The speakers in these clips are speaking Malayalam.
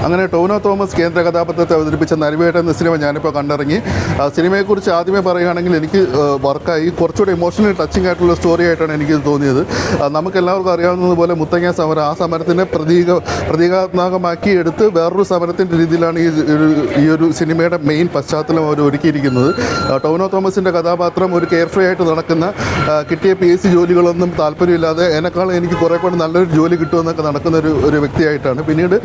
അങ്ങനെ ടൊവിനോ തോമസ് കേന്ദ്ര കഥാപാത്രത്തെ അവതരിപ്പിച്ച നരിവേട്ട എന്ന സിനിമ ഞാനിപ്പോൾ കണ്ടിറങ്ങി. സിനിമയെക്കുറിച്ച് ആദ്യമേ പറയുകയാണെങ്കിൽ എനിക്ക് വർക്കായി കുറച്ചുകൂടി ഇമോഷണൽ ടച്ചിങ് ആയിട്ടുള്ള സ്റ്റോറി ആയിട്ടാണ് എനിക്ക് തോന്നിയത്. നമുക്കെല്ലാവർക്കും അറിയാവുന്നതുപോലെ മുത്തങ്ങ സമരം, ആ സമരത്തിനെ പ്രതീകാത്മകമാക്കി എടുത്ത് വേറൊരു സമരത്തിൻ്റെ രീതിയിലാണ് ഈ ഒരു സിനിമയുടെ മെയിൻ പശ്ചാത്തലം അവർ ഒരുക്കിയിരിക്കുന്നത്. ടൊവിനോ തോമസിൻ്റെ കഥാപാത്രം ഒരു കെയർ ഫ്രീ ആയിട്ട് നടക്കുന്ന, കിട്ടിയ PSC ജോലികളൊന്നും താല്പര്യമില്ലാതെ എന്നെക്കാളും എനിക്ക് കുറേ കൂടി നല്ലൊരു ജോലി കിട്ടുമെന്നൊക്കെ നടക്കുന്ന ഒരു വ്യക്തിയായിട്ടാണ്. പിന്നീട്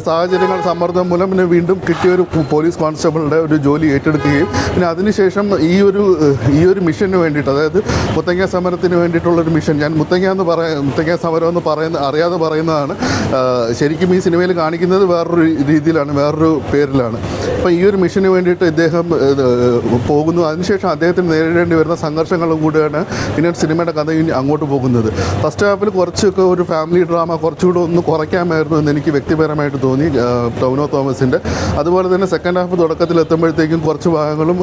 സാഹചര്യങ്ങൾ സമ്മർദ്ദം മൂലം പിന്നെ വീണ്ടും കിട്ടിയൊരു പോലീസ് കോൺസ്റ്റബിളുടെ ഒരു ജോലി ഏറ്റെടുക്കുകയും പിന്നെ അതിനുശേഷം ഈ ഒരു മിഷന് വേണ്ടിയിട്ട്, അതായത് മുത്തങ്ങ സമരത്തിന് വേണ്ടിയിട്ടുള്ളൊരു മിഷൻ, ഞാൻ മുത്തങ്ങ സമരം എന്ന് അറിയാതെ പറയുന്നതാണ്. ശരിക്കും ഈ സിനിമയിൽ കാണിക്കുന്നത് വേറൊരു രീതിയിലാണ്, വേറൊരു പേരിലാണ്. അപ്പോൾ ഈ ഒരു മിഷന് വേണ്ടിയിട്ട് ഇദ്ദേഹം പോകുന്നു. അതിനുശേഷം അദ്ദേഹത്തിന് നേരിടേണ്ടി വരുന്ന സംഘർഷങ്ങളും കൂടെയാണ് പിന്നീട് സിനിമയുടെ കഥ അങ്ങോട്ട് പോകുന്നത്. ഫസ്റ്റ് ഹാഫിൽ കുറച്ചൊക്കെ ഒരു ഫാമിലി ഡ്രാമ കുറച്ചുകൂടെ ഒന്ന് കുറയ്ക്കാമായിരുന്നു എന്ന് എനിക്ക് വ്യക്തിപരമായിട്ട് തോന്നി ടൊവിനോ തോമസിൻ്റെ. അതുപോലെ തന്നെ സെക്കൻഡ് ഹാഫ് തുടക്കത്തിൽ എത്തുമ്പോഴത്തേക്കും കുറച്ച് ഭാഗങ്ങളും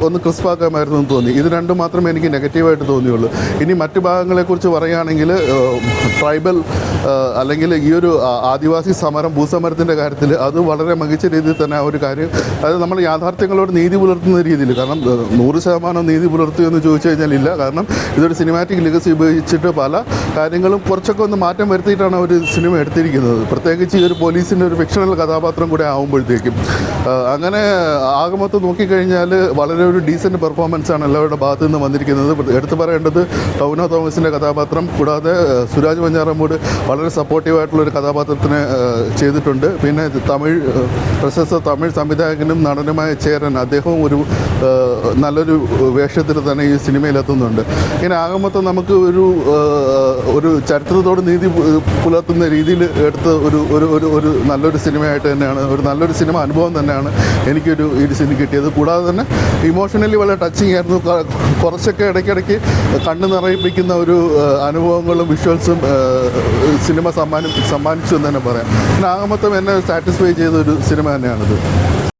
ഒന്ന് ക്രിസ്പാക്കാമായിരുന്നു എന്ന് തോന്നി. ഇത് രണ്ടും മാത്രമേ എനിക്ക് നെഗറ്റീവായിട്ട് തോന്നിയുള്ളൂ. ഇനി മറ്റ് ഭാഗങ്ങളെക്കുറിച്ച് പറയുകയാണെങ്കിൽ ട്രൈബൽ അല്ലെങ്കിൽ ഈ ഒരു ആദിവാസി സമരം, ഭൂസമരത്തിൻ്റെ കാര്യത്തിൽ അത് വളരെ മികച്ച രീതിയിൽ തന്നെ ആ ഒരു കാര്യം, അതായത് നമ്മൾ യാഥാർത്ഥ്യങ്ങളോട് നീതി പുലർത്തുന്ന രീതിയിൽ, കാരണം 100% നീതി പുലർത്തുമെന്ന് ചോദിച്ചു കഴിഞ്ഞാൽ ഇല്ല. കാരണം ഇതൊരു സിനിമാറ്റിക് ലെഗസി ഉപയോഗിച്ചിട്ട് പല കാര്യങ്ങളും കുറച്ചൊക്കെ ഒന്ന് മാറ്റം വരുത്തിയിട്ടാണ് ഒരു സിനിമ എടുത്തിരിക്കുന്നത്. പ്രത്യേകിച്ച് ഈ ഒരു പോലീസിൻ്റെ ഒരു ഫിക്ഷണൽ കഥാപാത്രം കൂടെ ആകുമ്പോഴത്തേക്കും അങ്ങനെ ആകമൊത്തം നോക്കിക്കഴിഞ്ഞാൽ വളരെ ഒരു ഡീസൻറ്റ് പെർഫോമൻസാണ് എല്ലാവരുടെ ഭാഗത്തു നിന്ന് വന്നിരിക്കുന്നത്. എടുത്തു പറയേണ്ടത് ടൊവിനോ തോമസിൻ്റെ കഥാപാത്രം, കൂടാതെ സുരാജ് വെഞ്ഞാറമൂട് വളരെ സപ്പോർട്ടീവായിട്ടുള്ളൊരു കഥാപാത്രത്തിന് ചെയ്തിട്ടുണ്ട്. പിന്നെ പ്രശസ്ത തമിഴ് സംവിധായകനും നടനുമായ ചേരൻ, അദ്ദേഹവും നല്ലൊരു വേഷത്തിൽ തന്നെ ഈ സിനിമയിലെത്തുന്നുണ്ട്. ഇങ്ങനെ ആകമൊത്തം നമുക്ക് ഒരു ചരിത്രത്തോട് നീതി പുലർത്തുന്ന രീതിയിൽ എടുത്ത ഒരു നല്ലൊരു സിനിമയായിട്ട് തന്നെയാണ്, ഒരു നല്ലൊരു സിനിമ അനുഭവം തന്നെയാണ് എനിക്കൊരു ഈ സിനിമ കിട്ടിയത്. കൂടാതെ തന്നെ ഇമോഷണലി വളരെ ടച്ചിങ് ആയിരുന്നു. കുറച്ചൊക്കെ ഇടയ്ക്കിടയ്ക്ക് കണ്ണ് നിറയിപ്പിക്കുന്ന ഒരു അനുഭവങ്ങളും വിഷ്വൽസും സിനിമ സമ്മാനിച്ചു എന്ന് തന്നെ പറയാം. പിന്നെ ആകമൊത്തം എന്നെ സാറ്റിസ്ഫൈ ചെയ്ത ഒരു സിനിമ തന്നെയാണിത്.